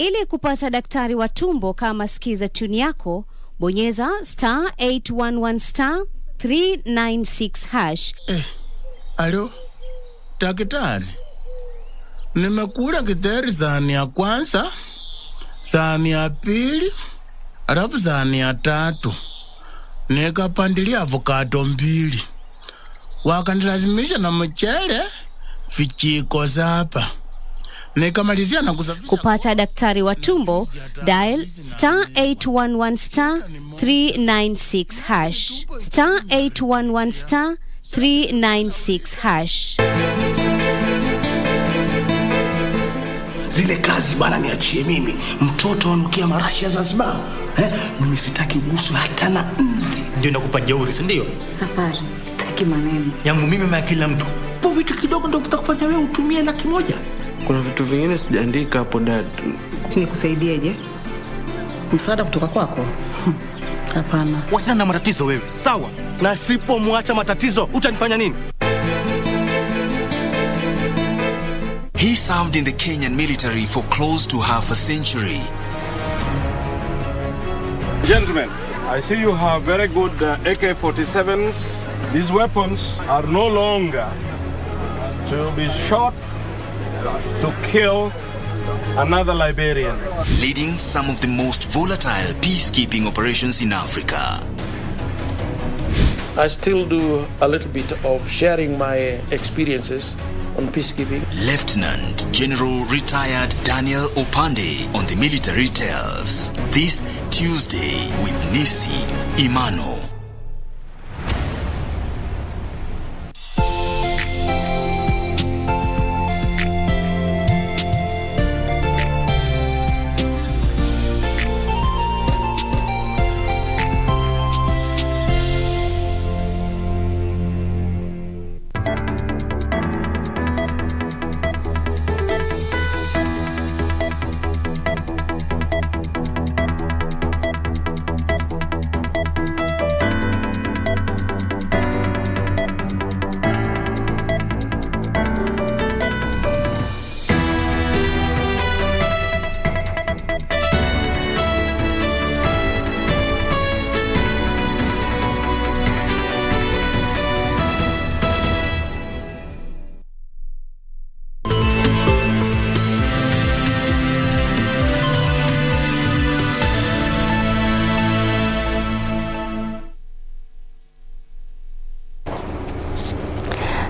Ili kupata daktari wa tumbo kama sikiza tune yako, bonyeza *811 *396#. Alo, daktari. Nimekula githeri sahani ya kwanza, sahani ya pili, alafu sahani ya tatu. Nikapandilia avocado 2. Wakanilazimisha na mchele vijiko 7. Nikamalizia na kusafisha. Kupata daktari wa tumbo, dial *811 *396#. *811 *396#. Zile kazi bana niachie mimi. Mtoto anukia marashi ya Zanzibar. Mimi sitaki ugusu hata na nzi. Ndio nakupa jeuri, si ndio? Safari, sitaki maneno. Yangu mimi na kila mtu. Po vitu kidogo ndio kutakufanya wewe utumie 100,000. Kuna vitu vingine sijaandika hapo dad. Nikusaidieje? Msaada kutoka kwako? Hapana. Wachana na matatizo wewe. Sawa? Na sipomwacha matatizo utanifanya nini? He served in the Kenyan military for close to half a century. Gentlemen, I see you have very good AK-47s. These weapons are no longer to be shot to kill another Liberian. Leading some of the most volatile peacekeeping operations in Africa. I still do a little bit of sharing my experiences on peacekeeping. Lieutenant General retired Daniel Opande on the Military Tales. This Tuesday with Nissy, Imano.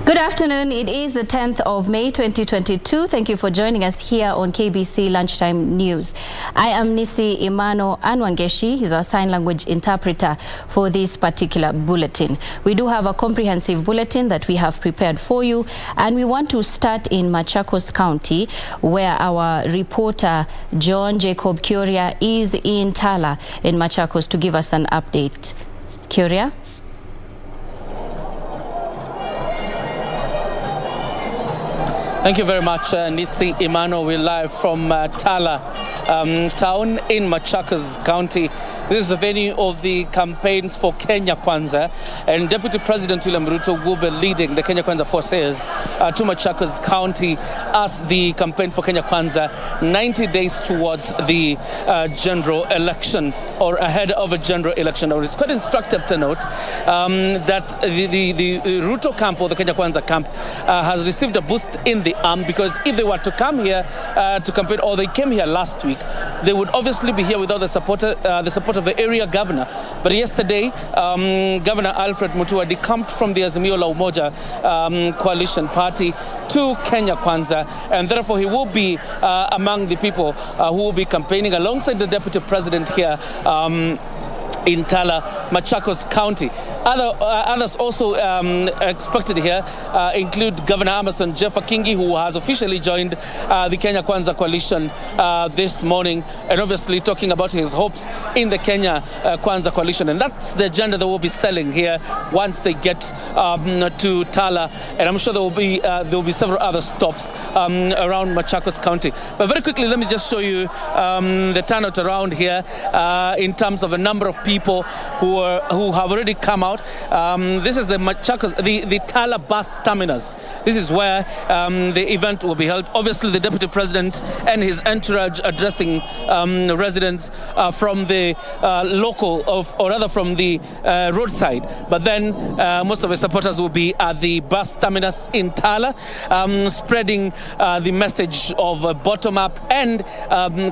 Good afternoon. It is the 10th of May 2022. Thank you for joining us here on KBC Lunchtime News. I am Nissy Imano Anwangeshi. He's our sign language interpreter for this particular bulletin. We do have a comprehensive bulletin that we have prepared for you, and we want to start in Machakos County, where our reporter John Jacob Kuria is in Tala in Machakos to give us an update. Kuria? Thank you very much, Nissy Imano. We're live from Tala town in Machakos County. This is the venue of the campaigns for Kenya Kwanza, and Deputy President William Ruto will be leading the Kenya Kwanza forces to Machakos County as the campaign for Kenya Kwanza 90 days towards the general election, or ahead of a general election. It's quite instructive to note that the Ruto camp, or the Kenya Kwanza camp, has received a boost in the arm, because if they were to come here to campaign, or they came here last week, they would obviously be here without the support of the area governor. But yesterday, Governor Alfred Mutua decamped from the Azimio la Umoja coalition party to Kenya Kwanza, and therefore he will be among the people who will be campaigning alongside the deputy president here in Tala, Machakos County. Others also expected here include Governor Amason Jeffa Kingi, who has officially joined the Kenya Kwanza coalition this morning, and obviously talking about his hopes in the Kenya Kwanza coalition. And that's the agenda that we'll be selling here once they get to Tala. And I'm sure there will be several other stops around Machakos County. But very quickly, let me just show you the turnout around here in terms of a number of people people who have already come out. This is the Machakos, the Tala bus terminus. This is where the event will be held. Obviously, the Deputy President and his entourage addressing residents from the local, or rather from the roadside. But then most of the supporters will be at the bus terminus in Tala, spreading the message of bottom up and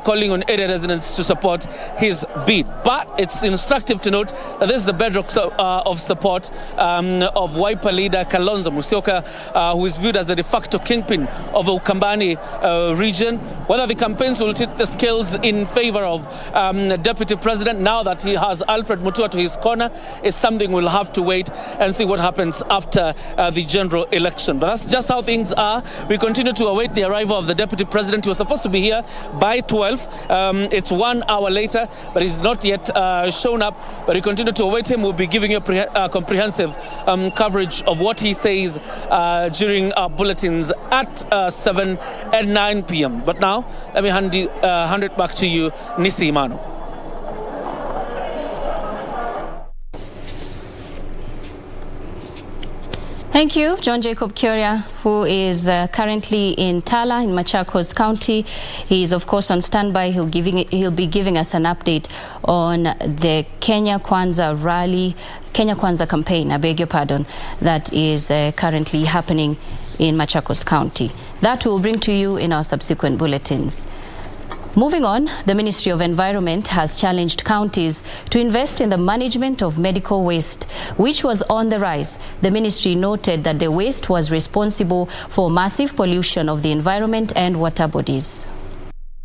calling on area residents to support his bid. But it's instructive to note that this is the bedrock of support of Wiper leader Kalonzo Musyoka, who is viewed as the de facto kingpin of the Ukambani region. Whether the campaigns will tip the scales in favor of the Deputy President now that he has Alfred Mutua to his corner is something we'll have to wait and see what happens after the general election. But that's just how things are. We continue to await the arrival of the Deputy President. He was supposed to be here by 12. It's 1 hour later, but he's not yet shown up. But we continue to await him. We'll be giving you a comprehensive coverage of what he says during our bulletins at 7 and 9 p.m. But now, let me hand it back to you, Nissy Imano. Thank you, John Jacob Kuria, who is currently in Tala in Machakos County. He is, of course, on standby. He'll be giving us an update on the Kenya Kwanza rally, Kenya Kwanza campaign, I beg your pardon, that is currently happening in Machakos County. That we'll bring to you in our subsequent bulletins. Moving on, the Ministry of Environment has challenged counties to invest in the management of medical waste, which was on the rise. The ministry noted that the waste was responsible for massive pollution of the environment and water bodies.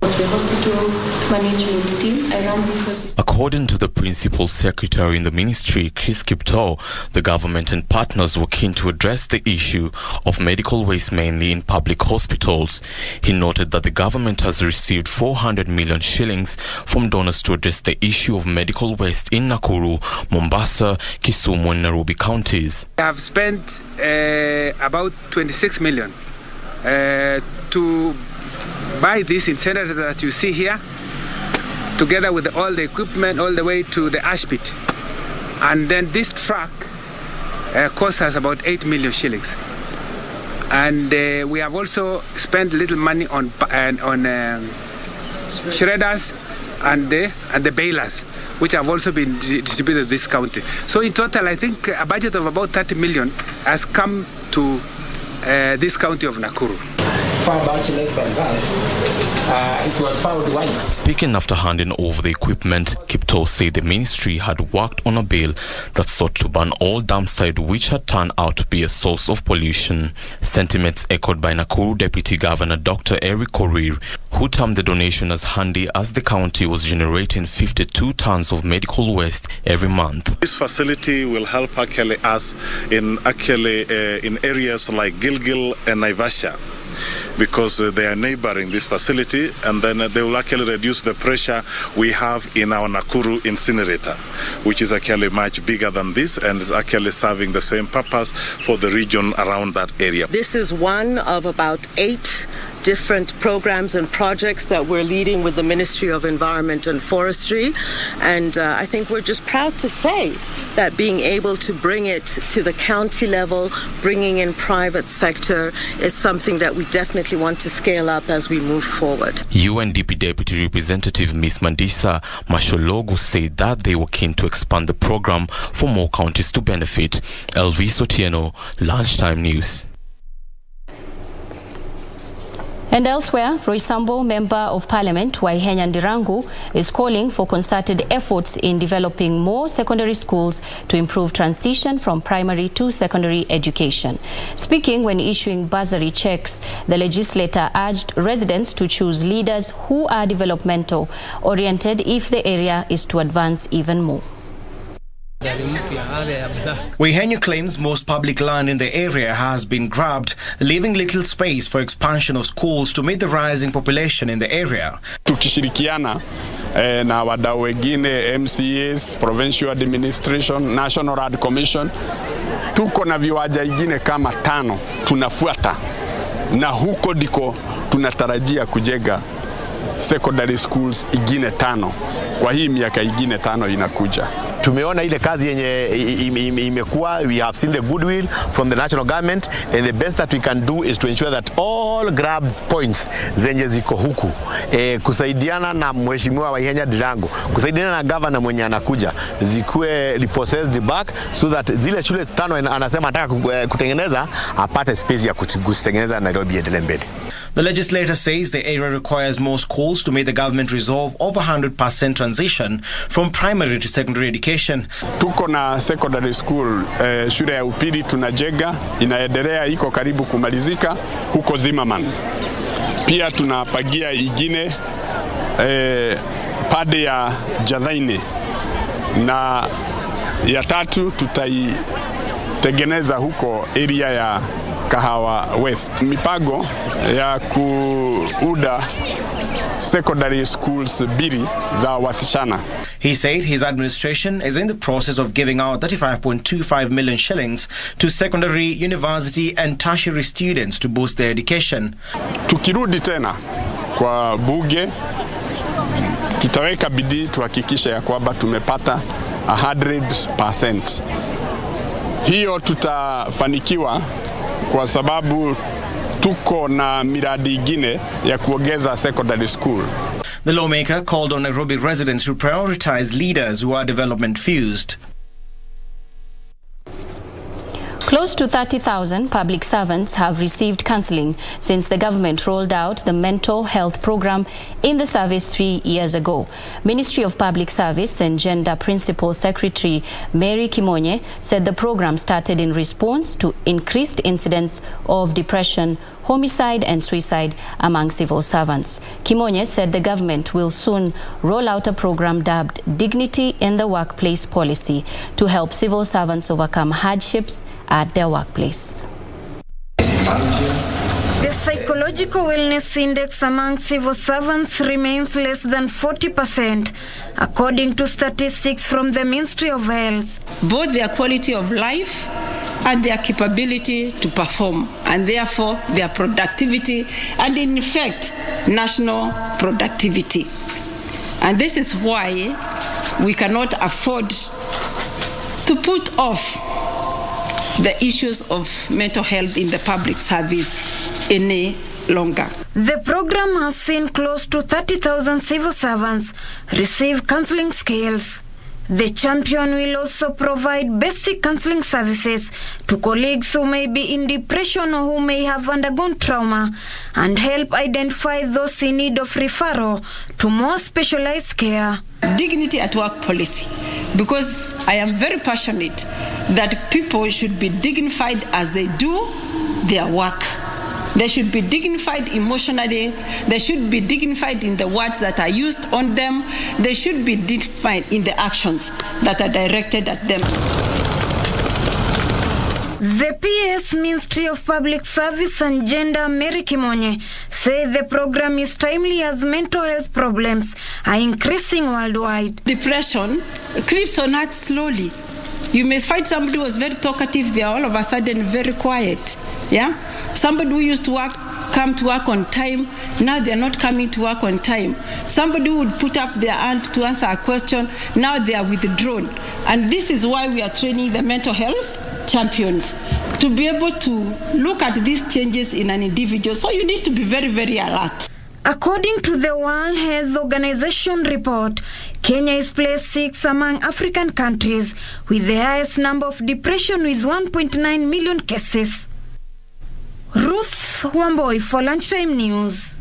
The hospital management team, I run this hospital. According to the Principal Secretary in the Ministry, Chris Kipto, the government and partners were keen to address the issue of medical waste mainly in public hospitals. He noted that the government has received 400 million shillings from donors to address the issue of medical waste in Nakuru, Mombasa, Kisumu and Nairobi counties. I have spent about 26 million to buy this incinerator that you see here, together with all the equipment all the way to the ash pit. And then this truck cost us about 8 million shillings. And we have also spent little money on shredders and the balers, which have also been distributed to this county. So in total, I think a budget of about 30 million has come to this county of Nakuru. Far much less than that, it was found wise. Speaking after handing over the equipment, Kipto said the ministry had worked on a bill that sought to ban all dump sites which had turned out to be a source of pollution. Sentiments echoed by Nakuru Deputy Governor Dr. Eric Korir, who termed the donation as handy as the county was generating 52 tons of medical waste every month. This facility will help us in areas like Gilgil and Naivasha, because they are neighboring this facility, and then they will actually reduce the pressure we have in our Nakuru incinerator, which is actually much bigger than this and is actually serving the same purpose for the region around that area. This is one of about 8 different programs and projects that we're leading with the Ministry of Environment and Forestry, and I think we're just proud to say that being able to bring it to the county level, bringing in private sector, is something that we definitely want to scale up as we move forward. UNDP Deputy Representative Ms. Mandisa Mashologu said that they were keen to expand the program for more counties to benefit. Elvis Otieno, Lunchtime News. And elsewhere, Roysambo, Member of Parliament Waihenya Ndirangu, is calling for concerted efforts in developing more secondary schools to improve transition from primary to secondary education. Speaking when issuing bursary checks, the legislator urged residents to choose leaders who are developmental oriented if the area is to advance even more. Waihenya claims most public land in the area has been grabbed, leaving little space for expansion of schools to meet the rising population in the area. Tukishirikiana na wadau wengine, MCAs, Provincial Administration, National Road Commission, tuko na viwanja ingine kama 5 tunafuata, na huko diko tunatarajia kujenga secondary schools ingine 5 kwa hii miaka ingine 5 inakuja. Tumeona ile kazi yenye imekuwa, we have seen the goodwill from the national government, and the best that we can do is to ensure that all grab points zenye ziko huku kusaidiana na mheshimiwa wa Kenya Dirango, kusaidiana na governor mwenye anakuja, zikuwe repossessed back so that zile shule 5 anasema anataka kutengeneza apate space ya kutengeneza Nairobi endelee mbele. The legislator says the area requires more schools to make the government resolve over 100% transition from primary to secondary education. Tuko na secondary school, shule ya upili tunajenga, inaendelea, iko karibu kumalizika huko Zimmerman. Pia tunapagia ingine pade ya Jadhaine, na ya 3 tutaitengeneza huko area ya Kahawa West. Mipango ya kuuda secondary schools bili za wasishana. He said his administration is in the process of giving out 35.25 million shillings to secondary, university and tertiary students to boost their education. Tukirudi tena kwa bunge, tutaweka bidii tuhakikisha ya kwamba tumepata 100%. Hiyo tutafanikiwa kwa sababu tuko na miradi ingine ya kuongeza secondary school. The lawmaker called on Nairobi residents to prioritize leaders who are development fused. Close to 30,000 public servants have received counseling since the government rolled out the mental health program in the service 3 years ago. Ministry of Public Service and Gender Principal Secretary Mary Kimonye said the program started in response to increased incidents of depression, homicide and suicide among civil servants. Kimonye said the government will soon roll out a program dubbed Dignity in the Workplace Policy to help civil servants overcome hardships at their workplace. The psychological wellness index among civil servants remains less than 40%, according to statistics from the Ministry of Health. Both their quality of life and their capability to perform, and therefore their productivity, and in effect, national productivity. And this is why we cannot afford to put off the issues of mental health in the public service any longer. The program has seen close to 30,000 civil servants receive counseling skills. The champion will also provide basic counseling services to colleagues who may be in depression or who may have undergone trauma, and help identify those in need of referral to more specialized care. Dignity at work policy, because I am very passionate that people should be dignified as they do their work. They should be dignified emotionally. They should be dignified in the words that are used on them. They should be dignified in the actions that are directed at them. The PS Ministry of Public Service and Gender, Mary Kimonye, say the program is timely as mental health problems are increasing worldwide. Depression creeps on us slowly. You may find somebody who was very talkative, they are all of a sudden very quiet. Yeah? Somebody who used to come to work on time, now they're not coming to work on time. Somebody who would put up their hand to answer a question, now they are withdrawn. And this is why we are training the mental health champions to be able to look at these changes in an individual. So you need to be very, very alert. According to the World Health Organization report, Kenya is placed 6th among African countries with the highest number of depression with 1.9 million cases. Ruth Wamboi for Lunchtime News.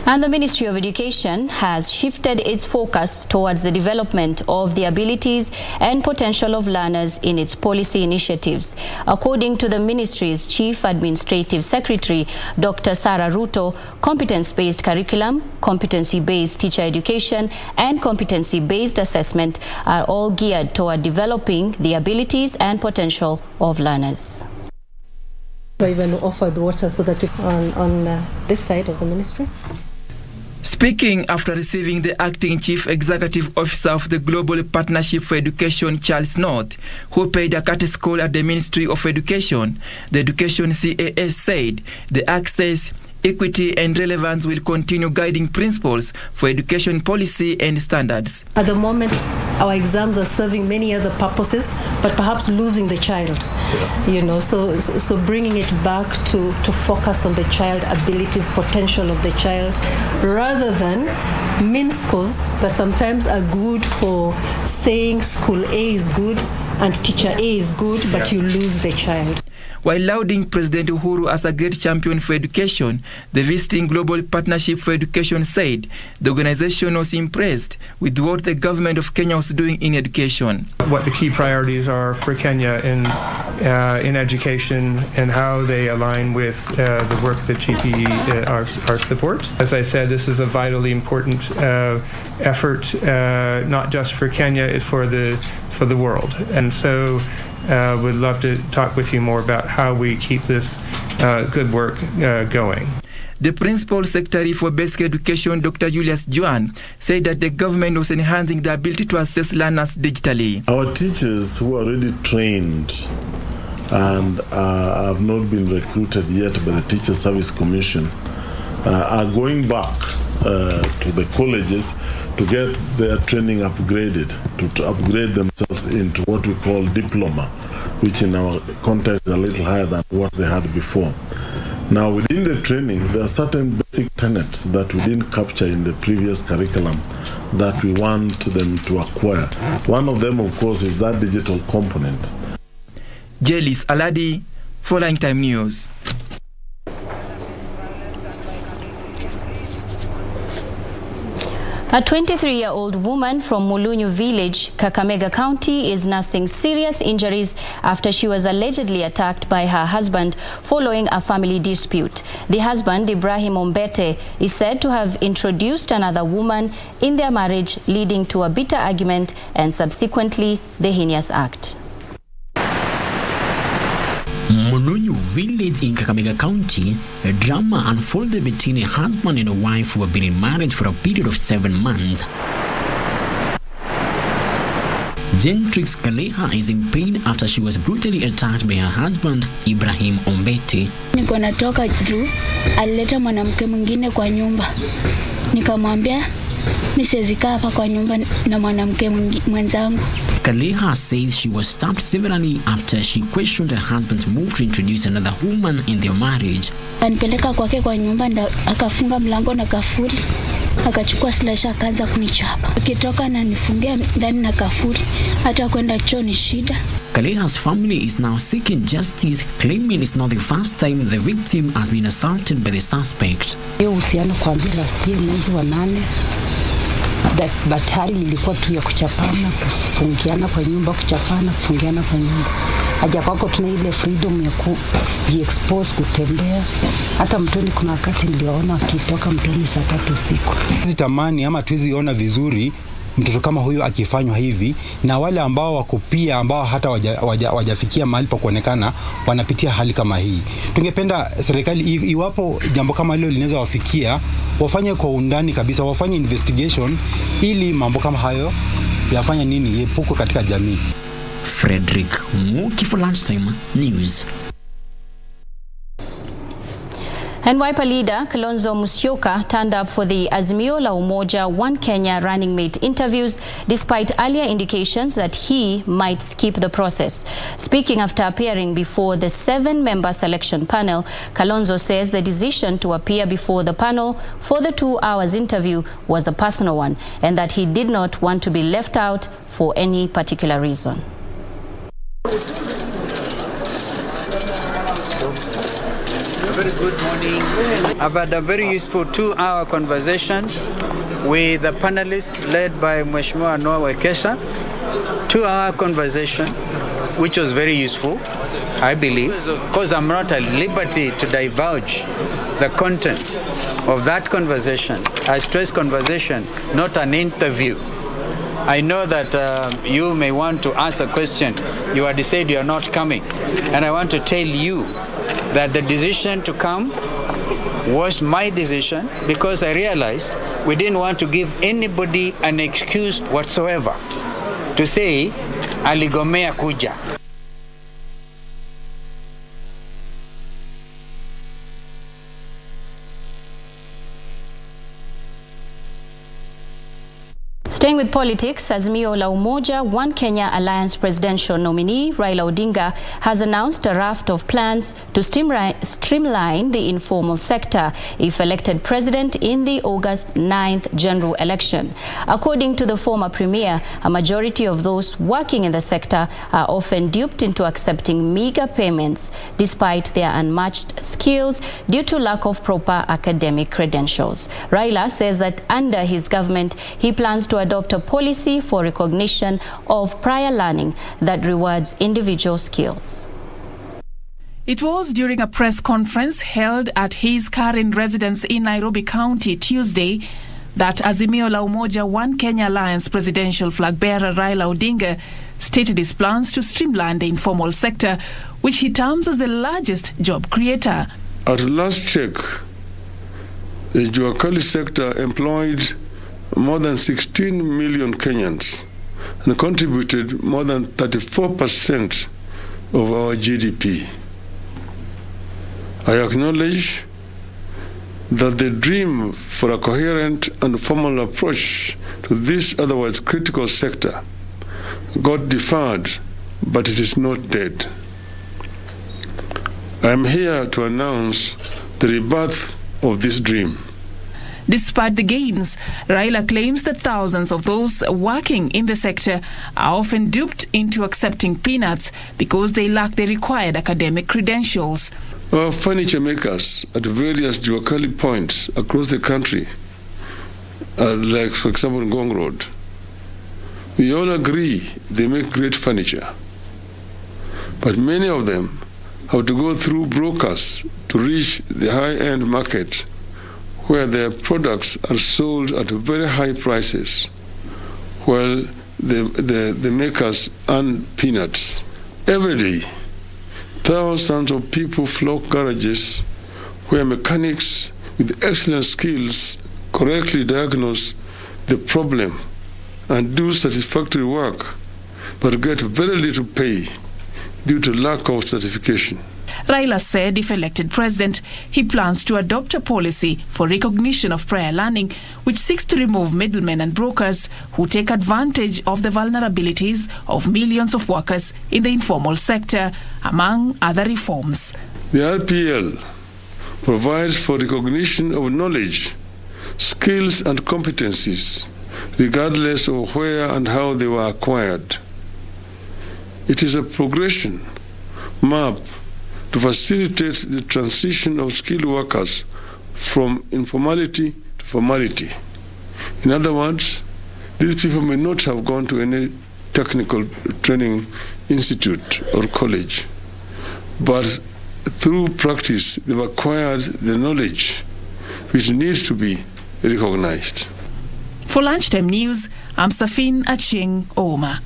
And the Ministry of Education has shifted its focus towards the development of the abilities and potential of learners in its policy initiatives. According to the Ministry's Chief Administrative Secretary, Dr. Sarah Ruto, competence-based curriculum, competency-based teacher education, and competency-based assessment are all geared toward developing the abilities and potential of learners. Even offered water so that on this side of the ministry. Speaking after receiving the Acting Chief Executive Officer of the Global Partnership for Education, Charles North, who paid a courtesy call at the Ministry of Education, the Education CAS said the access, equity and relevance will continue guiding principles for education policy and standards. At the moment, our exams are serving many other purposes, but perhaps losing the child. You know, so bringing it back to focus on the child abilities, potential of the child, rather than mean scores that sometimes are good for saying school A is good and teacher A is good, but you lose the child. While lauding President Uhuru as a great champion for education, the visiting Global Partnership for Education said the organization was impressed with what the government of Kenya was doing in education. What the key priorities are for Kenya in education and how they align with the work that GPE our support. As I said, this is a vitally important effort, not just for Kenya, it's for the world. And so would love to talk with you more about how we keep this good work going. The Principal Secretary for Basic Education, Dr. Julius Juan, said that the government was enhancing the ability to assess learners digitally. Our teachers who are already trained and have not been recruited yet by the Teacher Service Commission are going back to the colleges to get their training upgraded, to upgrade themselves into what we call diploma, which in our context is a little higher than what they had before. Now, within the training, there are certain basic tenets that we didn't capture in the previous curriculum that we want them to acquire. One of them, of course, is that digital component. Jelis Aladi for Lunchtime News. A 23-year-old woman from Mulunyu village, Kakamega County, is nursing serious injuries after she was allegedly attacked by her husband following a family dispute. The husband, Ibrahim Ombete, is said to have introduced another woman in their marriage, leading to a bitter argument and subsequently the heinous act. Mulunyu village in Kakamega County, a drama unfolded between a husband and a wife who have been in marriage for a period of 7 months. Gentrix Kaleha is in pain after she was brutally attacked by her husband, Ibrahim Ombete. Niko natoka juu, alileta mwanamke mwingine kwa nyumba. Nikamwambia mimi siwezi kaa hapa kwa nyumba na mwanamke mwenzangu. Kaleha says she was stabbed severally after she questioned her husband's move to introduce another woman in their marriage. Anipeleka kwake kwa nyumba ndo akafunga mlango na kafuli. Akachukua slash akaanza kunichapa. Akitoka na nifungia ndani na kafuli. Hata kwenda choo ni shida. Kaleha's family is now seeking justice, claiming it's not the first time the victim has been assaulted by the suspect. Hiyo uhusiano kuanzia last year mwezi wa 8. Batali ilikuwa tu ya kuchapana, kufungiana kwa nyumba, kuchapana, kufungiana kwa nyumba. Haja kwako tuna ile freedom ya kujiexpose, kutembea. Hata mtoni kuna wakati niliona akitoka mtoni saa 3 usiku. Zitamani ama tuziona vizuri mtoto kama huyu akifanywa hivi, na wale ambao wako pia ambao hata wajafikia mahali pa kuonekana wanapitia hali kama hii. Tungependa serikali iwapo jambo kama hilo linaweza wafikia, wafanye kwa undani kabisa, wafanye investigation ili mambo kama hayo yafanya nini yepuko katika jamii. Frederick Muki for Lunchtime News. And Wiper leader Kalonzo Musyoka turned up for the Azimio la Umoja One Kenya running mate interviews despite earlier indications that he might skip the process. Speaking after appearing before the 7-member selection panel, Kalonzo says the decision to appear before the panel for the 2 hours interview was a personal one and that he did not want to be left out for any particular reason. Very good morning. I've had a very useful 2-hour conversation with the panelists led by Mheshimiwa Noah Wekesa. 2-hour conversation, which was very useful, I believe, because I'm not at liberty to divulge the contents of that conversation. I stress conversation, not an interview. I know that you may want to ask a question. You had said you are not coming. And I want to tell you that the decision to come was my decision because I realized we didn't want to give anybody an excuse whatsoever to say aligomea kuja. Staying with politics, Azimio la Umoja One Kenya Alliance presidential nominee Raila Odinga has announced a raft of plans to streamline the informal sector if elected president in the August 9th general election. According to the former premier, a majority of those working in the sector are often duped into accepting meager payments despite their unmatched skills due to lack of proper academic credentials. Raila says that under his government, he plans to adopt a policy for recognition of prior learning that rewards individual skills. It was during a press conference held at his current residence in Nairobi County Tuesday that Azimio la Umoja One Kenya Alliance presidential flag bearer Raila Odinga stated his plans to streamline the informal sector, which he terms as the largest job creator. At last check, the Juakali sector employed more than 16 million Kenyans and contributed more than 34% of our GDP. I acknowledge that the dream for a coherent and formal approach to this otherwise critical sector got deferred, but it is not dead. I am here to announce the rebirth of this dream. Despite the gains, Raila claims that thousands of those working in the sector are often duped into accepting peanuts because they lack the required academic credentials. Our furniture makers at various Juakali points across the country, like for example Ngong Road, we all agree they make great furniture. But many of them have to go through brokers to reach the high-end market where their products are sold at very high prices, while the makers earn peanuts. Every day, thousands of people flock garages where mechanics with excellent skills correctly diagnose the problem and do satisfactory work, but get very little pay due to lack of certification. Raila said if elected president, he plans to adopt a policy for recognition of prior learning, which seeks to remove middlemen and brokers who take advantage of the vulnerabilities of millions of workers in the informal sector, among other reforms. The RPL provides for recognition of knowledge, skills and competencies, regardless of where and how they were acquired. It is a progression map to facilitate the transition of skilled workers from informality to formality. In other words, these people may not have gone to any technical training institute or college, but through practice they've acquired the knowledge which needs to be recognized. For Lunchtime News, I'm Safin Aching Oma.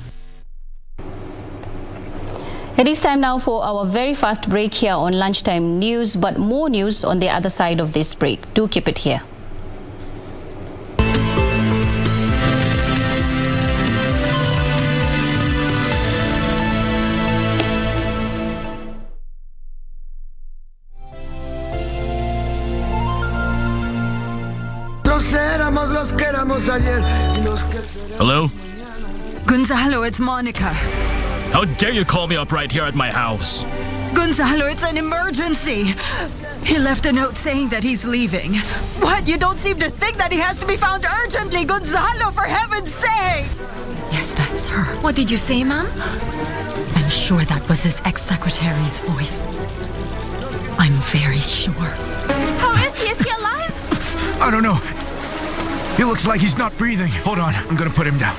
It is time now for our very fast break here on Lunchtime News, but more news on the other side of this break. Do keep it here. Hello? Gonzalo, it's Monica. How dare you call me up right here at my house? Gonzalo, it's an emergency. He left a note saying that he's leaving. What? You don't seem to think that he has to be found urgently? Gonzalo, for heaven's sake! Yes, that's her. What did you say, Mom? I'm sure that was his ex-secretary's voice. I'm very sure. How is he? Is he alive? I don't know. He looks like he's not breathing. Hold on, I'm gonna put him down.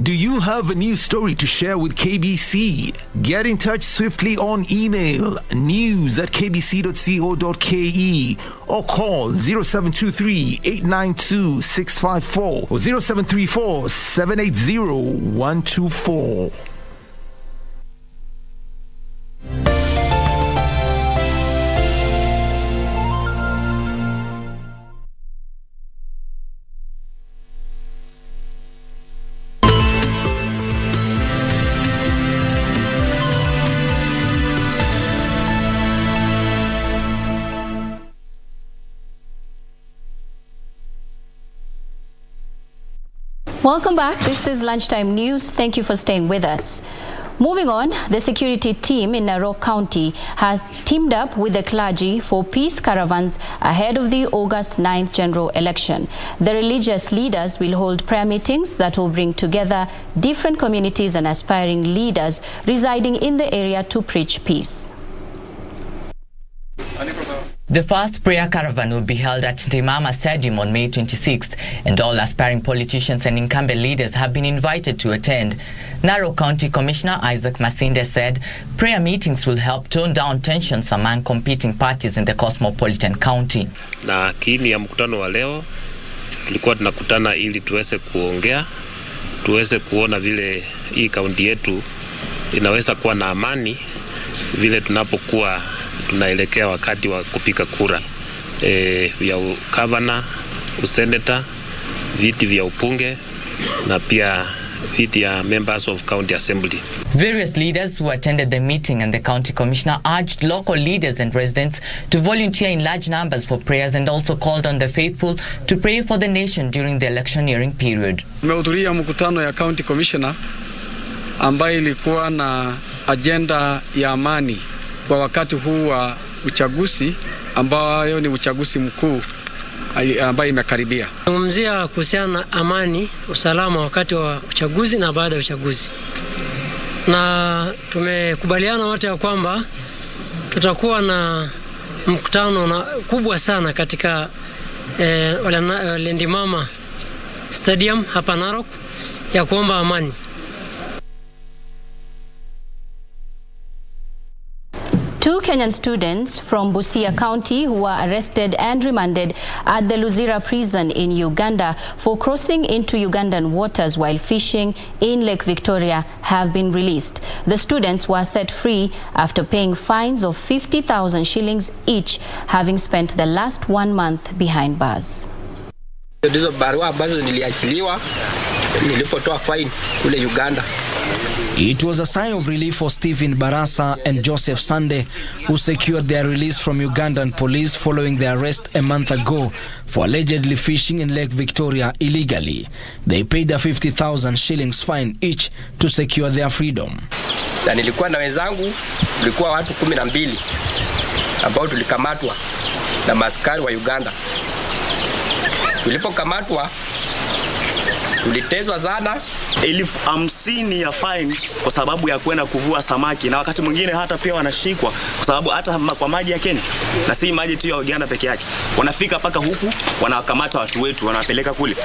Do you have a news story to share with KBC? Get in touch swiftly on email news@kbc.co.ke or call 0723-892-654 or 0734-780-124. Welcome back. This is Lunchtime News. Thank you for staying with us. Moving on, the security team in Narok County has teamed up with the clergy for peace caravans ahead of the August 9th general election. The religious leaders will hold prayer meetings that will bring together different communities and aspiring leaders residing in the area to preach peace. The first prayer caravan will be held at Nyamira Stadium on May 26th, and all aspiring politicians and incumbent leaders have been invited to attend. Narok County Commissioner Isaac Masinde said prayer meetings will help tone down tensions among competing parties in the cosmopolitan county. Na kiini ya mkutano wa leo tulikuwa tunakutana ili tuweze kuongea, tuweze kuona vile hii kaunti yetu inaweza kuwa na amani vile tunapokuwa tunaelekea wakati wa kupiga kura vya governor, useneta, viti vya upunge na pia viti ya members of county assembly. Various leaders who attended the meeting and the county commissioner urged local leaders and residents to volunteer in large numbers for prayers and also called on the faithful to pray for the nation during the electioneering period. Tumehudhuria mkutano ya county commissioner ambayo ilikuwa na agenda ya amani kwa wakati huu wa uchaguzi ambayo ni uchaguzi mkuu ambayo imekaribia. Tumemzia kuhusiana na amani, usalama wakati wa uchaguzi na baada ya uchaguzi. Na tumekubaliana wote ya kwamba tutakuwa na mkutano kubwa sana katika Nyamira Stadium hapa Narok ya kuomba amani. Two Kenyan students from Busia County who were arrested and remanded at the Luzira prison in Uganda for crossing into Ugandan waters while fishing in Lake Victoria have been released. The students were set free after paying fines of 50,000 shillings each, having spent the last 1 month behind bars. Hizo barua ambazo niliachiliwa nilipotoa fine kule Uganda. It was a sign of relief for Stephen Barasa and Joseph Sunday, who secured their release from Ugandan police following their arrest a month ago for allegedly fishing in Lake Victoria illegally. They paid a 50,000 shillings fine each to secure their freedom. Na nilikuwa na wenzangu, tulikuwa watu 12 ambao tulikamatwa na maskari wa Uganda. Tulipokamatwa tulitezwa sana. 50,000 ya fine kwa sababu ya kwenda kuvua samaki, na wakati mwingine hata pia wanashikwa kwa sababu hata kwa maji ya Kenya na si maji tu ya Uganda peke yake, wanafika paka huku wanawakamata watu wetu wanawapeleka kule.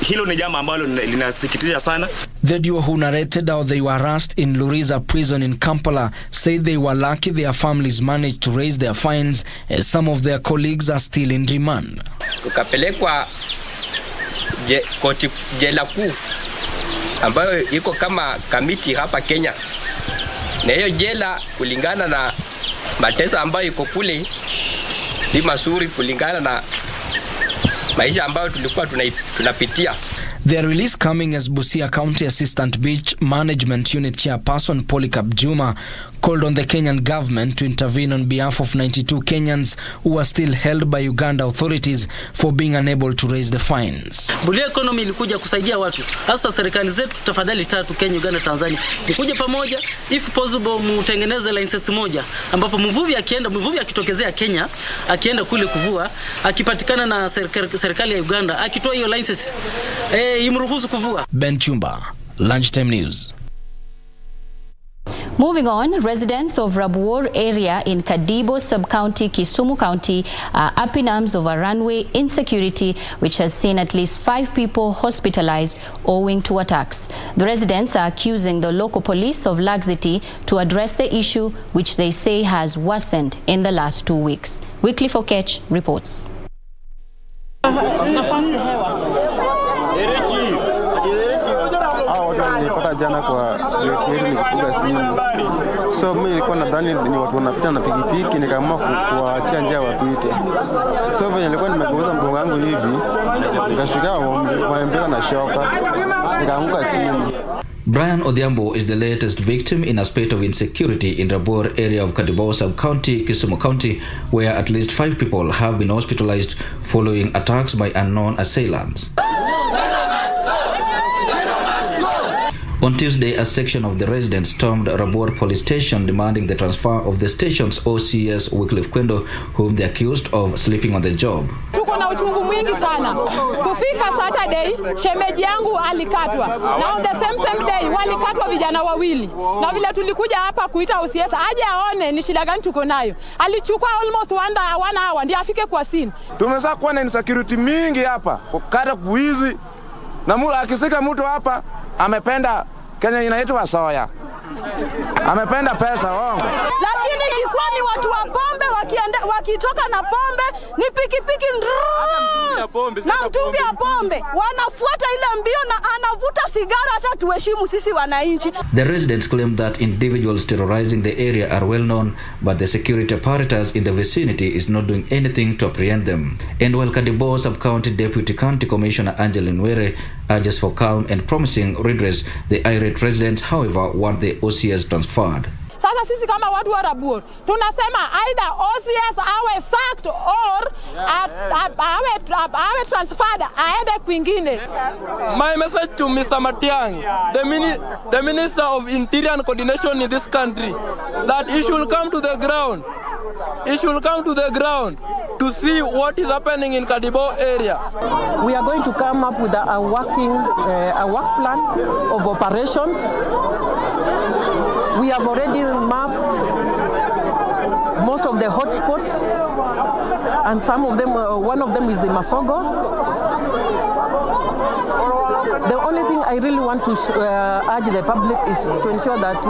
Hilo ni jambo ambalo linasikitisha sana. The duo who narrated how they were arrested in Luriza prison in Kampala said they were lucky their families managed to raise their fines as some of their colleagues are still in remand. Tukapelekwa koti jela kuu ambayo iko kama kamiti hapa Kenya. Na hiyo jela kulingana na mateso ambayo iko kule si mazuri kulingana na maisha ambayo tulikuwa tunapitia. Their release coming as Busia County Assistant Beach Management Unit Chairperson Polycarp Juma called on the Kenyan government to intervene on behalf of 92 Kenyans who are still held by Uganda authorities for being unable to raise the fines. Bulia economy ilikuja kusaidia watu. Hasa serikali zetu tafadhali tatu Kenya, Uganda, Tanzania. Mkuje pamoja, if possible mutengeneze license moja ambapo mvuvi akitokezea Kenya, akienda kule kuvua, akipatikana na serikali ya Uganda, akitoa hiyo license imruhusu kuvua. Ben Chumba, Lunchtime News. Moving on, residents of Rabuor area in Kadibo sub-county, Kisumu County are up in arms over runway insecurity, which has seen at least 5 people hospitalized owing to attacks. The residents are accusing the local police of laxity to address the issue, which they say has worsened in the last 2 weeks. Wycliffe Okech reports. Nilipata jana kwa gate nikupiga simu. So mimi nilikuwa nadhani ni watu wanapita na pikipiki, nikaamua kuwaachia njia wapite. So vile nilikuwa nimegeuza mgongo wangu hivi, nikashika wanambia na shoka, nikaanguka chini. Brian Odhiambo is the latest victim in a spate of insecurity in Rabuor area of Kadibo sub-county, Kisumu County, where at least 5 people have been hospitalized following attacks by unknown assailants. On Tuesday, a section of the residents stormed Rabor police station demanding the transfer of the station's OCS Wycliffe Kwendo, whom they accused of sleeping on the job. Tuko na uchungu mwingi sana. Kufika Saturday, shemeji yangu alikatwa. Na on the same day, walikatwa vijana wawili. Na vile tulikuja hapa kuita OCS, aje aone ni shida gani tuko nayo. Alichukua almost 1 hour ndio afike kwa scene. Tumeza kuwa na insecurity mingi hapa. Kukata kuizi. Na akisika mtu hapa, amependa Kenya inaitwa soya. Amependa pesa ongo. Lakini ikikuwa ni watu wa pombe wakitoka na pombe ni pikipiki na mtungi ya pombe wanafuata ile mbio na anavuta sigara hata tuheshimu sisi wananchi. The residents claim that individuals terrorizing the area are well known, but the security apparatus in the vicinity is not doing anything to apprehend them. And while Kadibo Sub-County Deputy County Commissioner Angeline Were urges for calm and promising redress, the irate residents, however, want the OCS transferred. Sasa sisi kama watu wa Rabur tunasema either OCS awe sacked or awe transferred aende kwingine. My message to Mr. Matiang, the Minister of Interior and Coordination in this country, that he should come to the ground. He should come to the ground to see what is happening in Kadibo area. We are going to come up with a work plan of operations. We have already mapped most of the hotspots, and some of them, one of them is in Masogo. The only thing I really want to urge the public is to ensure that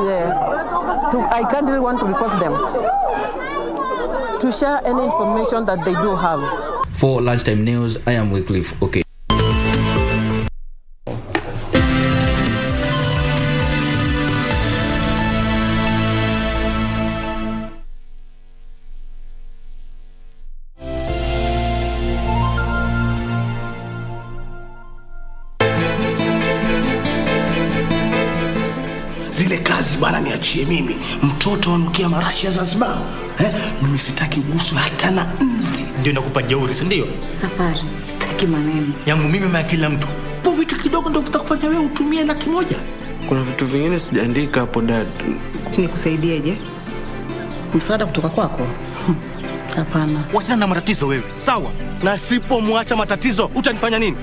I can't really want to request them to share any information that they do have. For Lunchtime News, I am Wycliffe. Okay. Zile kazi bwana niachie mimi. Mtoto anukia marashi ya Zanzibar. Mimi sitaki ugusu hata na nzi. Ndio nakupa jeuri, si ndio? Safari, sitaki maneno. Yangu mimi na kila mtu. Po vitu kidogo ndio kutakufanya wewe utumie $100,000. Kuna vitu vingine sijaandika hapo dad. Nikusaidieje? Msaada kutoka kwako? Hapana. Wachana na matatizo wewe. Sawa? Na sipomwacha matatizo utanifanya nini?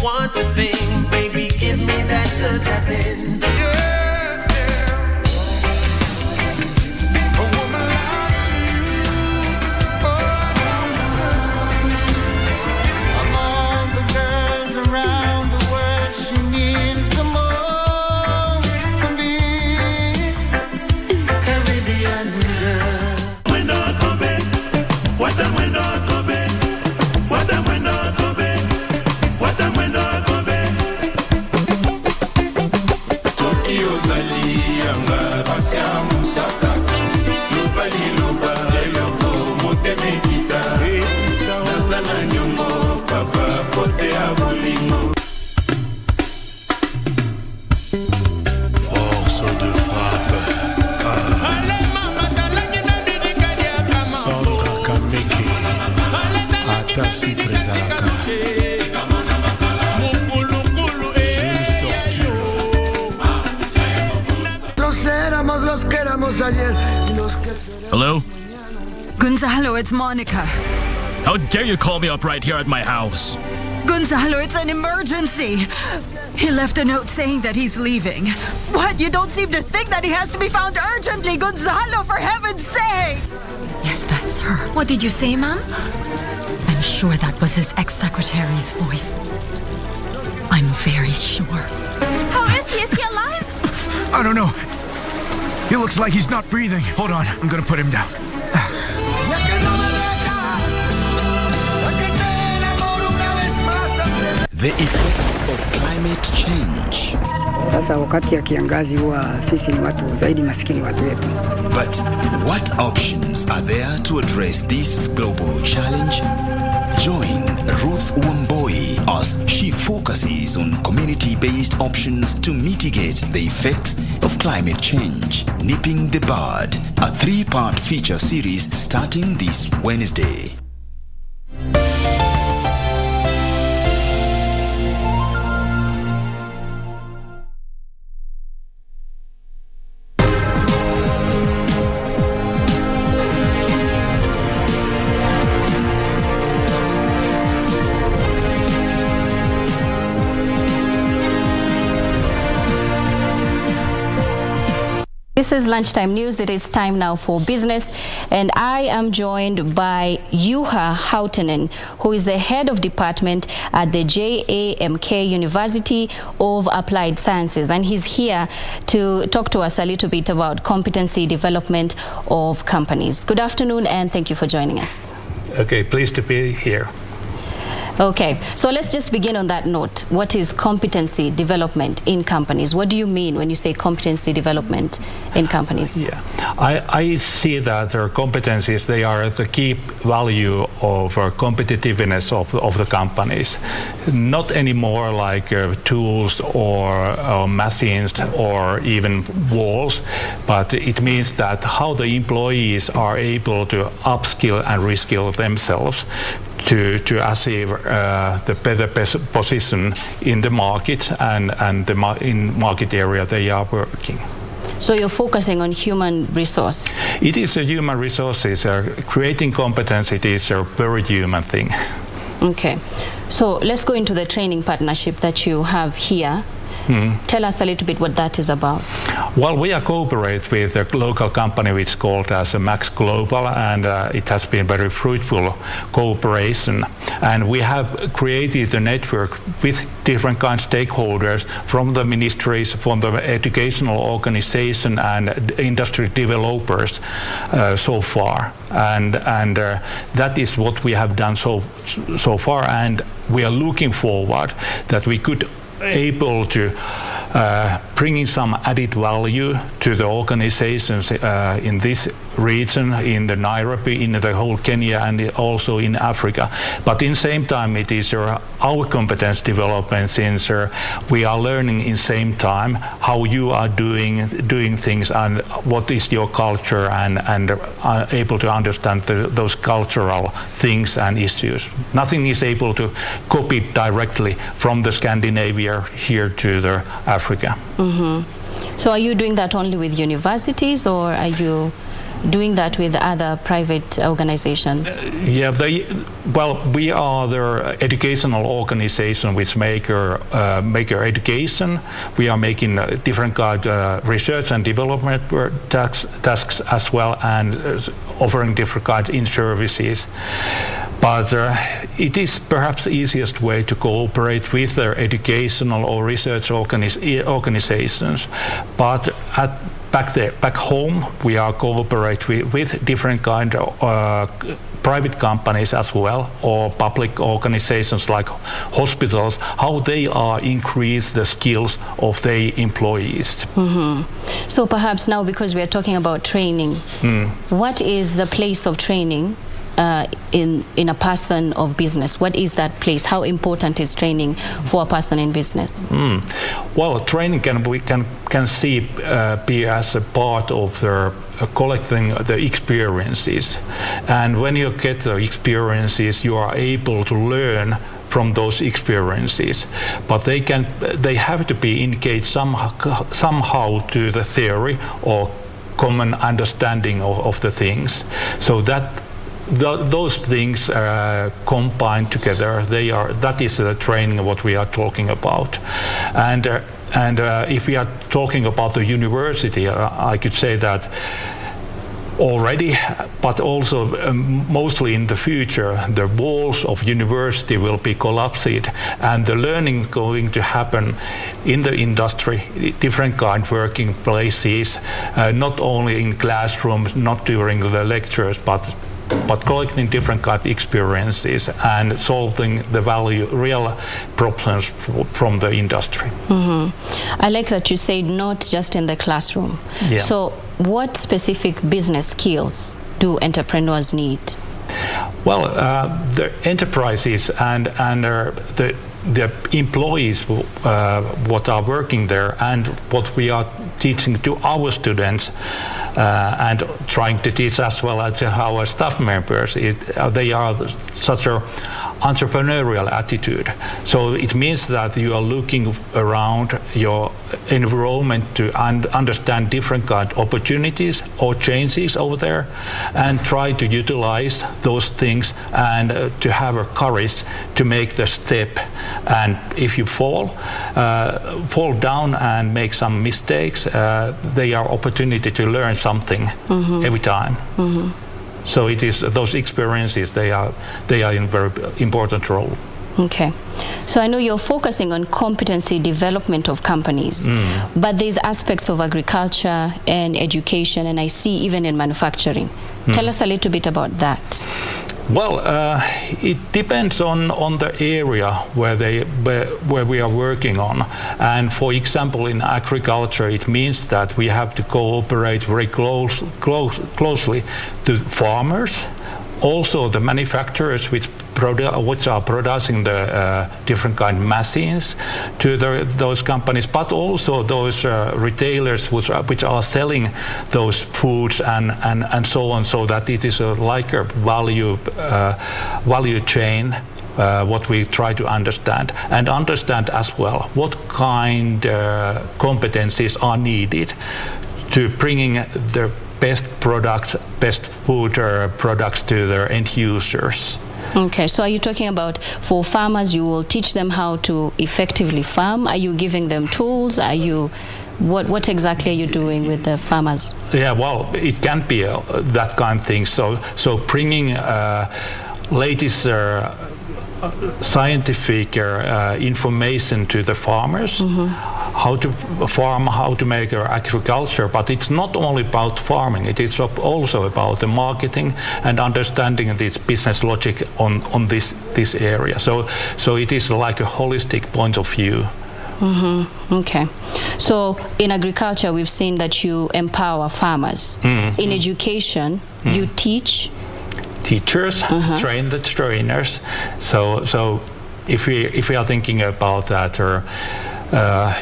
Want the things, baby, give me that good loving. A woman like you, of all the girls around the world, she means the most to me. Caribbean girl. When I come back, what the when I come back, what the when I come back. Hello? Gonzalo, it's Monica. How dare you call me up right here at my house? Gonzalo, it's an emergency. He left a note saying that he's leaving. What? You don't seem to think that he has to be found urgently? Gonzalo, for heaven's sake! Yes, that's her. What did you say, Mom? I'm sure that was his ex-secretary's voice. I'm very sure. How is he? Is he alive? I don't know. He looks like he's not breathing. Hold on, I'm gonna put him down. The effects of climate change. Sasa wakati ya kiangazi huwa sisi ni watu zaidi masikini watu wetu. But what options are there to address this global challenge? Join Ruth Wamboi as she focuses on community-based options to mitigate the effects of climate change. Nipping the Bud, a 3-part feature series starting this Wednesday. This is Lunchtime News. It is time now for business, and I am joined by Juha Hautanen, who is the head of department at the JAMK University of Applied Sciences, and he's here to talk to us a little bit about competency development of companies. Good afternoon, and thank you for joining us. Okay, pleased to be here. Okay, so let's just begin on that note. What is competency development in companies? What do you mean when you say competency development in companies? Yeah, I see that our competencies, they are the key value of our competitiveness of the companies. Not anymore like tools or machines or even walls, but it means that how the employees are able to upskill and reskill themselves to achieve the better position in the market and in market area they are working. So you're focusing on human resource? It is a human resources. Creating competence, it is a very human thing. Okay. So let's go into the training partnership that you have here. Tell us a little bit what that is about. Well, we are cooperate with a local company which is called as Max Global, and it has been very fruitful cooperation. And we have created a network with different kinds of stakeholders from the ministries, from the educational organization and industry developers so far. And that is what we have done so far, and we are looking forward that we could able to bringing some added value to the organizations in this region, in the Nairobi, in the whole Kenya, and also in Africa. But in the same time, it is our competence development, since we are learning in the same time how you are doing things and what is your culture, and able to understand those cultural things and issues. Nothing is able to copy directly from the Scandinavia here to the Africa. So are you doing that only with universities, or are you doing that with other private organizations? Yeah, we are the educational organization which make education. We are making different kind of research and development tasks as well, and offering different kind in services. But it is perhaps the easiest way to cooperate with their educational or research organizations. But back home, we are cooperate with different kind of private companies as well, or public organizations like hospitals, how they are increase the skills of their employees. So perhaps now, because we are talking about training, what is the place of training in a person of business? What is that place? How important is training for a person in business? Well, training can see be as a part of their collecting the experiences, and when you get the experiences, you are able to learn from those experiences. But they have to be engaged somehow to the theory or common understanding of the things, so that those things combined together, that is the training what we are talking about. And if we are talking about the university, I could say that already, but also mostly in the future, the walls of university will be collapsed, and the learning going to happen in the industry, different kind of working places, not only in classrooms, not during the lectures, but but collecting different kind of experiences and solving the real problems from the industry. I like that you say not just in the classroom. Yeah. So what specific business skills do entrepreneurs need? Well, the enterprises and the employees what are working there and what we are teaching to our students and trying to teach as well as our staff members, they are such a entrepreneurial attitude. So it means that you are looking around your environment to understand different kind of opportunities or changes over there and try to utilize those things and to have a courage to make the step. And if you fall down and make some mistakes, they are opportunity to learn something every time. So it is those experiences, they are in very important role. Okay. So I know you're focusing on competency development of companies, but there's aspects of agriculture and education, and I see even in manufacturing. Tell us a little bit about that. Well, it depends on the area where we are working on. And for example, in agriculture, it means that we have to cooperate very closely to farmers, also the manufacturers which are producing the different kind of machines to those companies, but also those retailers which are selling those foods and so on, so that it is like a value chain. What we try to understand as well what kind competencies are needed to bringing the best products, best food products to their end users. Okay, so are you talking about for farmers, you will teach them how to effectively farm? Are you giving them tools? What exactly are you doing with the farmers? Yeah, well, it can be that kind of thing. So bringing latest scientific information to the farmers, how to farm, how to make agriculture, but it's not only about farming, it is also about the marketing and understanding this business logic on this area. So it is like a holistic point of view. Okay. So in agriculture, we've seen that you empower farmers. In education, you teach teachers, train the trainers. So if we are thinking about that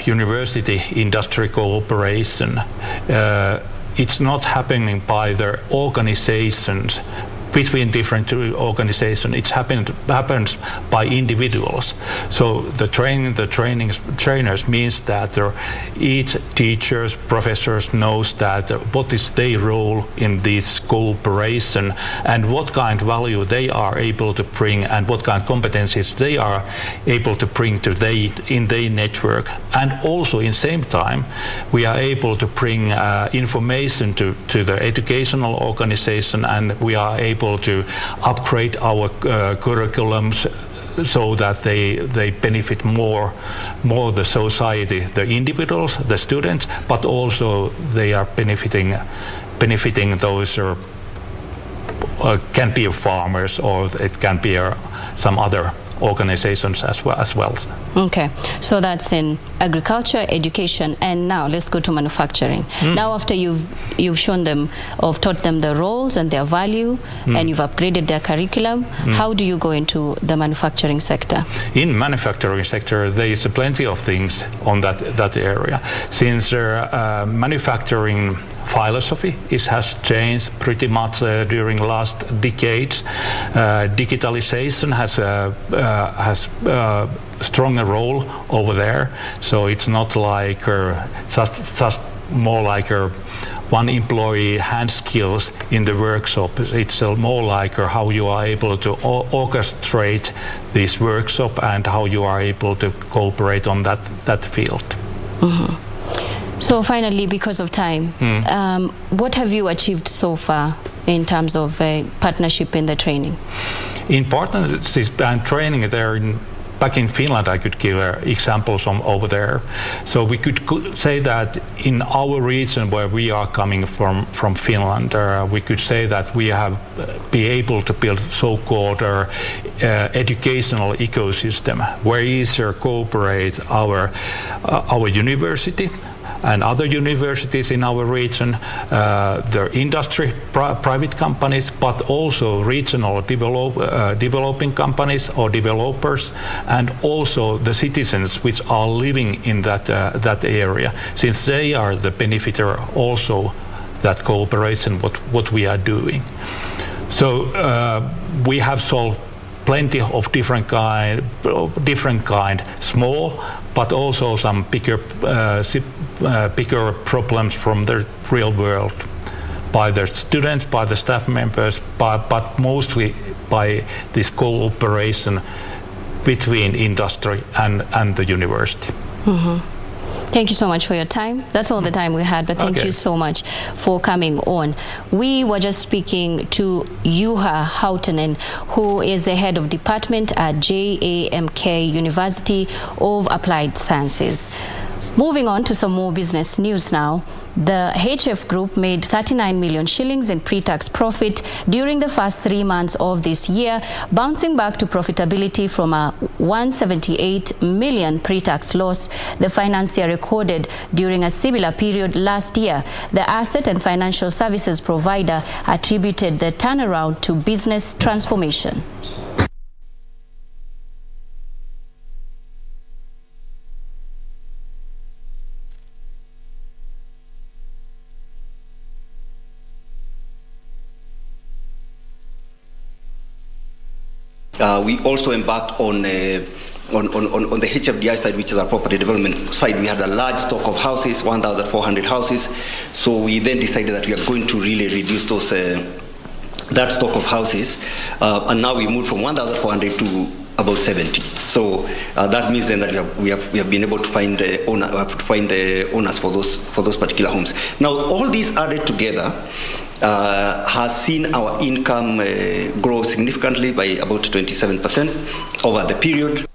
university industry cooperation, it's not happening by the organizations between different organizations. It happens by individuals. So the trainers means that each teachers, professors knows that what is their role in this cooperation and what kind of value they are able to bring and what kind of competencies they are able to bring to in their network. And also in same time, we are able to bring information to the educational organization, and we are able to upgrade our curriculums so that they benefit more the society, the individuals, the students, but also they are benefiting those can be farmers, or it can be some other organizations as well. Okay, so that's in agriculture, education, and now let's go to manufacturing. Now after you've shown them, or taught them the roles and their value, and you've upgraded their curriculum, how do you go into the manufacturing sector? In manufacturing sector, there is plenty of things on that area. Since manufacturing philosophy has changed pretty much during last decades. Digitalization has stronger role over there, so it's not like just more like one employee hand skills in the workshop. It's more like how you are able to orchestrate this workshop and how you are able to cooperate on that field. So finally, because of time, what have you achieved so far in terms of partnership in the training? In partnership and training, there back in Finland, I could give examples from over there. So we could say that in our region where we are coming from Finland, we could say that we have been able to build so-called educational ecosystem where easier cooperate our university and other universities in our region, the industry, private companies, but also regional developing companies or developers, and also the citizens which are living in that area, since they are the beneficiary also that cooperation what we are doing. So we have solved plenty of different kind, small, but also some bigger problems from the real world, by the students, by the staff members, but mostly by this cooperation between industry and the university. Mm-hmm. Thank you so much for your time. That's all the time we had, but thank you so much for coming on. We were just speaking to Juha Hautanen, who is the head of department at JAMK University of Applied Sciences. Moving on to some more business news now. The HF Group made 39 million shillings in pre-tax profit during the first 3 months of this year, bouncing back to profitability from a 178 million pre-tax loss the financier recorded during a similar period last year. The asset and financial services provider attributed the turnaround to business transformation. We also embarked on the HFDI side, which is our property development side. We had a large stock of houses, 1,400 houses. So we then decided that we are going to really reduce those that stock of houses, and now we moved from 1,400 to about 70. So that means then that we have been able to find the owners for those particular homes. Now all these added together has seen our income grow significantly by about 27% over the period.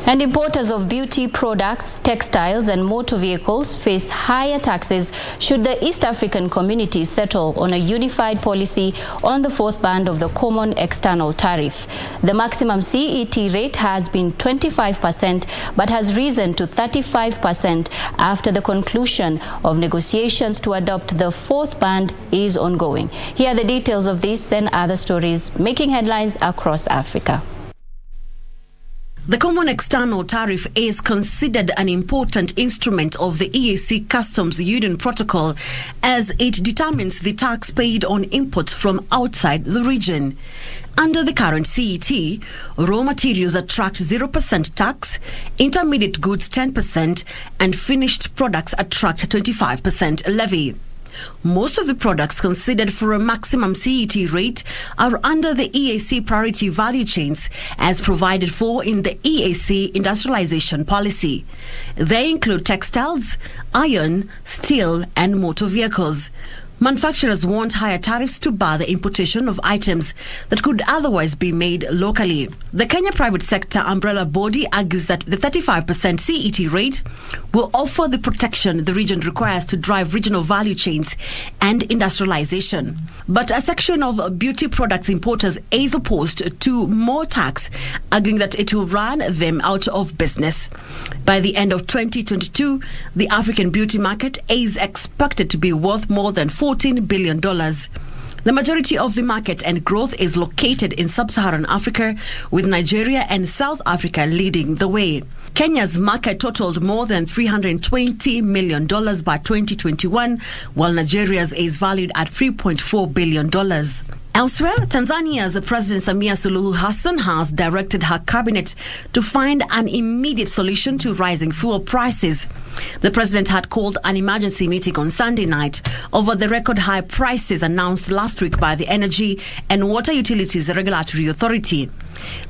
And importers of beauty products, textiles and motor vehicles face higher taxes should the East African community settle on a unified policy on the fourth band of the Common External Tariff. The maximum CET rate has been 25% but has risen to 35% after the conclusion of negotiations to adopt the fourth band is ongoing. Here are the details of this and other stories making headlines across Africa. The Common External Tariff is considered an important instrument of the EAC Customs Union Protocol as it determines the tax paid on imports from outside the region. Under the current CET, raw materials attract 0% tax, intermediate goods 10%, and finished products attract 25% levy. Most of the products considered for a maximum CET rate are under the EAC priority value chains as provided for in the EAC industrialization policy. They include textiles, iron, steel, and motor vehicles. Manufacturers want higher tariffs to bar the importation of items that could otherwise be made locally. The Kenya Private Sector Umbrella Body argues that the 35% CET rate will offer the protection the region requires to drive regional value chains and industrialization. But a section of beauty products importers is opposed to more tax, arguing that it will run them out of business. By the end of 2022, the African beauty market is expected to be worth more than $14 billion. The majority of the market and growth is located in sub-Saharan Africa, with Nigeria and South Africa leading the way. Kenya's market totaled more than $320 million by 2021, while Nigeria's is valued at $3.4 billion. Elsewhere, Tanzania's President Samia Suluhu Hassan has directed her cabinet to find an immediate solution to rising fuel prices. The president had called an emergency meeting on Sunday night over the record high prices announced last week by the Energy and Water Utilities Regulatory Authority.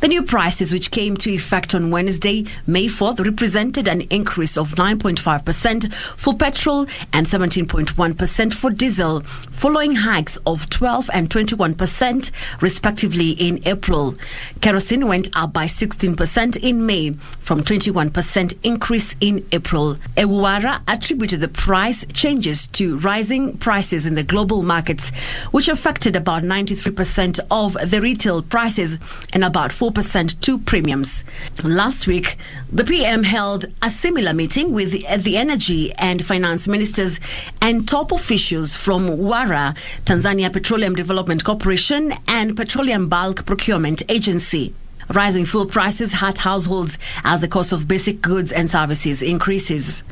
The new prices, which came to effect on Wednesday, May 4th, represented an increase of 9.5% for petrol and 17.1% for diesel, following hikes of 12 and 21% respectively in April. Kerosene went up by 16% in May from 21% increase in April. Ewuara attributed the price changes to rising prices in the global markets, which affected about 93% of the retail prices and about 4% to premiums. Last week, the PM held a similar meeting with the energy and finance ministers and top officials from WARA, Tanzania Petroleum Development Corporation, and Petroleum Bulk Procurement Agency. Rising fuel prices hurt households as the cost of basic goods and services increases.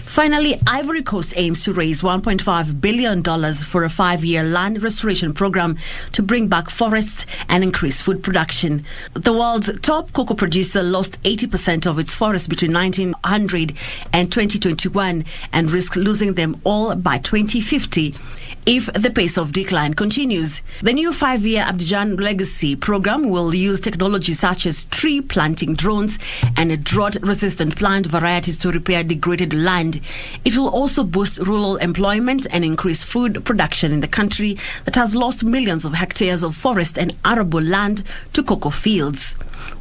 Finally, Ivory Coast aims to raise $1.5 billion for a 5-year land restoration program to bring back forests and increase food production. The world's top cocoa producer lost 80% of its forests between 1900 and 2021 and risks losing them all by 2050 if the pace of decline continues. The new 5-year Abidjan Legacy program will use technology such as tree planting drones and drought-resistant plant varieties to repair degraded land. It will also boost rural employment and increase food production in the country that has lost millions of hectares of forest and arable land to cocoa fields.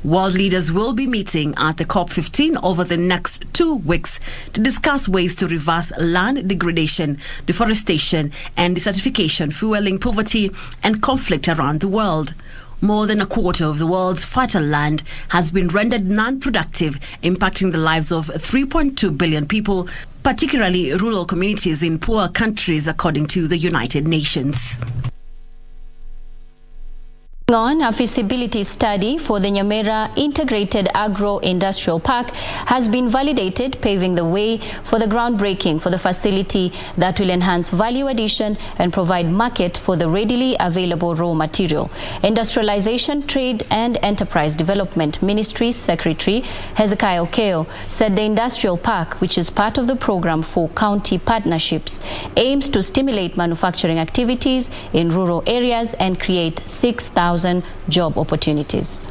World leaders will be meeting at the COP15 over the next 2 weeks to discuss ways to reverse land degradation, deforestation, and desertification, fueling poverty and conflict around the world. More than a quarter of the world's fertile land has been rendered non-productive, impacting the lives of 3.2 billion people, particularly rural communities in poor countries, according to the United Nations. On a feasibility study for the Nyamira Integrated Agro Industrial Park has been validated, paving the way for the groundbreaking for the facility that will enhance value addition and provide market for the readily available raw material. Industrialization, Trade and Enterprise Development Ministry Secretary Hezekiah Okeo said the industrial park, which is part of the program for county partnerships, aims to stimulate manufacturing activities in rural areas and create 6,000 job opportunities.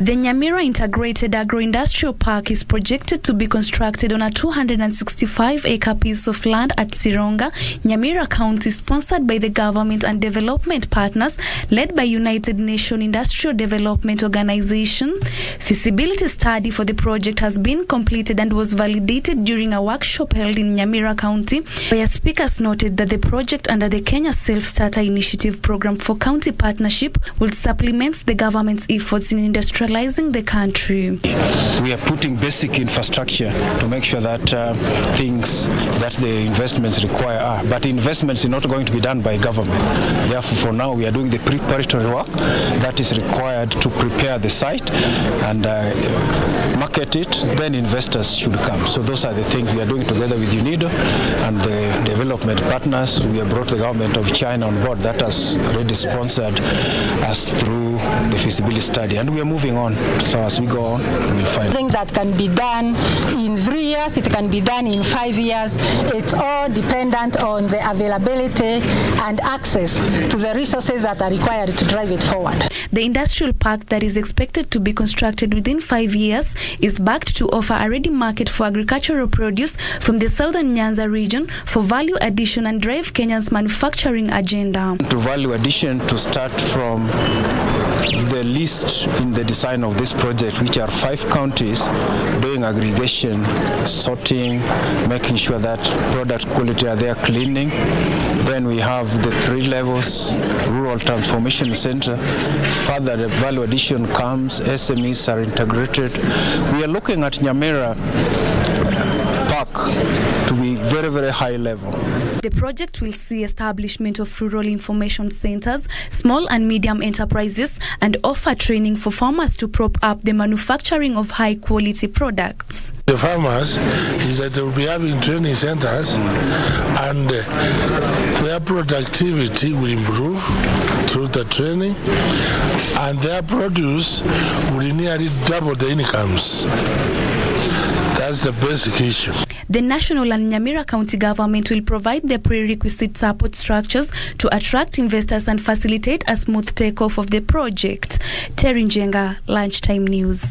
The Nyamira Integrated Agro-Industrial Park is projected to be constructed on a 265-acre piece of land at Sironga, Nyamira County, sponsored by the government and development partners, led by United Nations Industrial Development Organization. Feasibility study for the project has been completed and was validated during a workshop held in Nyamira County, where speakers noted that the project under the Kenya Self-Starter Initiative Program for County Partnership will supplement the government's efforts in industrializing the country. We are putting basic infrastructure to make sure that things that the investments require are. But investments are not going to be done by government. Therefore, for now, we are doing the preparatory work that is required to prepare the site and market it. Then investors should come. So those are the things we are doing together with UNIDO and the development partners. We have brought the government of China on board. That has already sponsored us through the feasibility study, and we are moving on. So as we go on, we'll find. I think that can be done in 3 years, it can be done in 5 years. It's all dependent on the availability and access to the resources that are required to drive it forward. The industrial park that is expected to be constructed within 5 years is backed to offer a ready market for agricultural produce from the southern Nyanza region for value addition and drive Kenya's manufacturing agenda. To value addition, to start from the list in the design of this project, which are 5 counties, doing aggregation, sorting, making sure that product quality are there, cleaning. Then we have the 3 levels, Rural Transformation Center. Further, the value addition comes, SMEs are integrated. We are looking at Nyamira Park to be very, very high level. The project will see establishment of rural information centers, small and medium enterprises, and offer training for farmers to prop up the manufacturing of high-quality products. The farmers is that they will be having training centers and their productivity will improve through the training, and their produce will nearly double the incomes. That's the basic issue. The national and Nyamira County government will provide the prerequisite support structures to attract investors and facilitate a smooth takeoff of the project. Terry Njenga, Lunchtime News.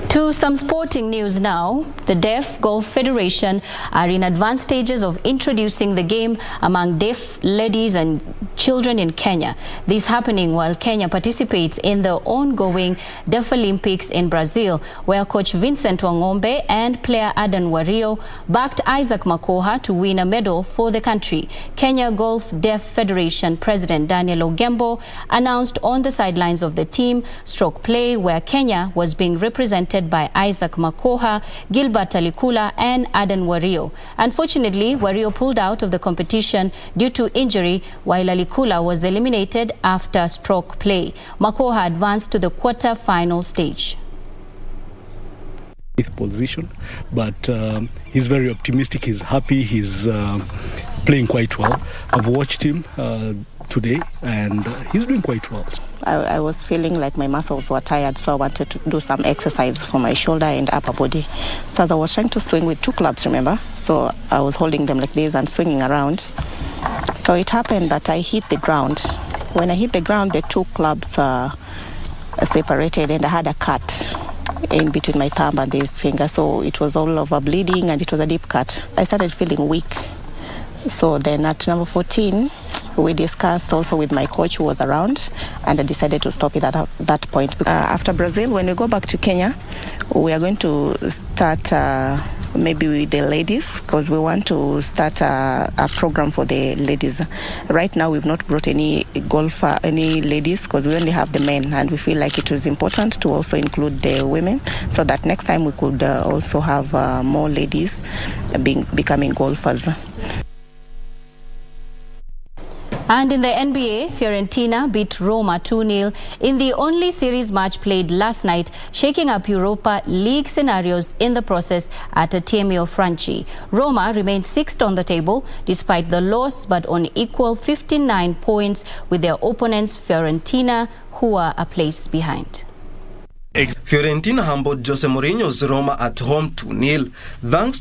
To some sporting news now. The Deaf Golf Federation are in advanced stages of introducing the game among deaf ladies and children in Kenya. This happening while Kenya participates in the ongoing Deaf Olympics in Brazil, where coach Vincent Wangombe and player Adan Wario backed Isaac Makoha to win a medal for the country. Kenya Golf Deaf Federation President Daniel Ogembo announced on the sidelines of the team stroke play, where Kenya was being represented by Isaac Makoha, Gilbert Alikula and Adan Wario. Unfortunately, Wario pulled out of the competition due to injury, while Alikula was eliminated after stroke play. Makoha advanced to the quarter-final stage. Position, but he's very optimistic, he's happy, he's playing quite well. I've watched him today and he's doing quite well. I was feeling like my muscles were tired, so I wanted to do some exercise for my shoulder and upper body. So as I was trying to swing with two clubs, remember? So I was holding them like this and swinging around. So it happened that I hit the ground. When I hit the ground, the two clubs separated and I had a cut in between my thumb and this finger. So it was all over bleeding and it was a deep cut. I started feeling weak. So then at number 14, we discussed also with my coach who was around, and I decided to stop it at that point. After Brazil, when we go back to Kenya, we are going to start maybe with the ladies, because we want to start a program for the ladies. Right now, we've not brought any ladies, because we only have the men, and we feel like it was important to also include the women, so that next time we could also have more ladies becoming golfers. And in the NBA, Fiorentina beat Roma 2-0 in the only series match played last night, shaking up Europa League scenarios in the process at Atemeo Franchi. Roma remained sixth on the table despite the loss, but on equal 59 points with their opponents Fiorentina, who are a place behind. Fiorentina humbled Jose Mourinho's Roma at home 2-0 thanks to